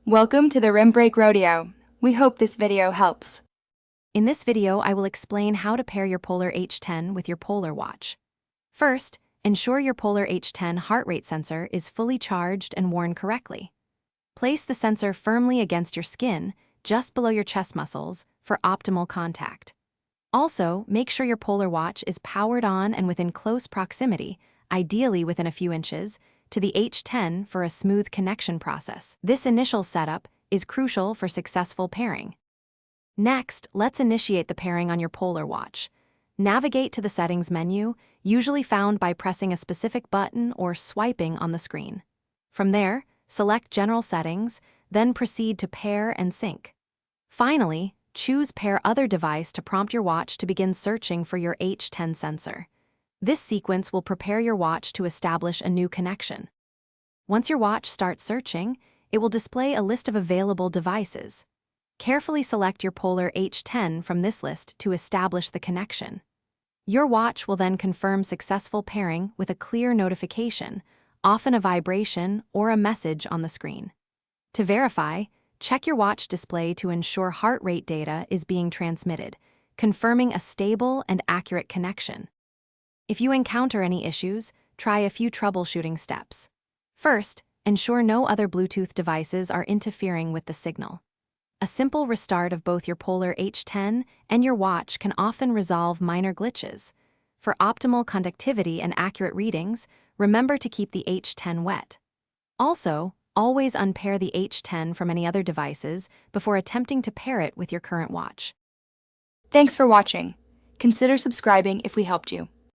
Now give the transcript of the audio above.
Welcome to the Rim Break Rodeo. We hope this video helps. In this video, I will explain how to pair your Polar H10 with your Polar watch. First, ensure your Polar H10 heart rate sensor is fully charged and worn correctly. Place the sensor firmly against your skin, just below your chest muscles, for optimal contact. Also, make sure your Polar watch is powered on and within close proximity, ideally within a few inches, to the H10 for a smooth connection process. This initial setup is crucial for successful pairing. Next, let's initiate the pairing on your Polar watch. Navigate to the settings menu, usually found by pressing a specific button or swiping on the screen. From there, select General Settings, then proceed to Pair and Sync. Finally, choose Pair Other Device to prompt your watch to begin searching for your H10 sensor. This sequence will prepare your watch to establish a new connection. Once your watch starts searching, it will display a list of available devices. Carefully select your Polar H10 from this list to establish the connection. Your watch will then confirm successful pairing with a clear notification, often a vibration or a message on the screen. To verify, check your watch display to ensure heart rate data is being transmitted, confirming a stable and accurate connection. If you encounter any issues, try a few troubleshooting steps. First, ensure no other Bluetooth devices are interfering with the signal. A simple restart of both your Polar H10 and your watch can often resolve minor glitches. For optimal conductivity and accurate readings, remember to keep the H10 wet. Also, always unpair the H10 from any other devices before attempting to pair it with your current watch. Thanks for watching. Consider subscribing if we helped you.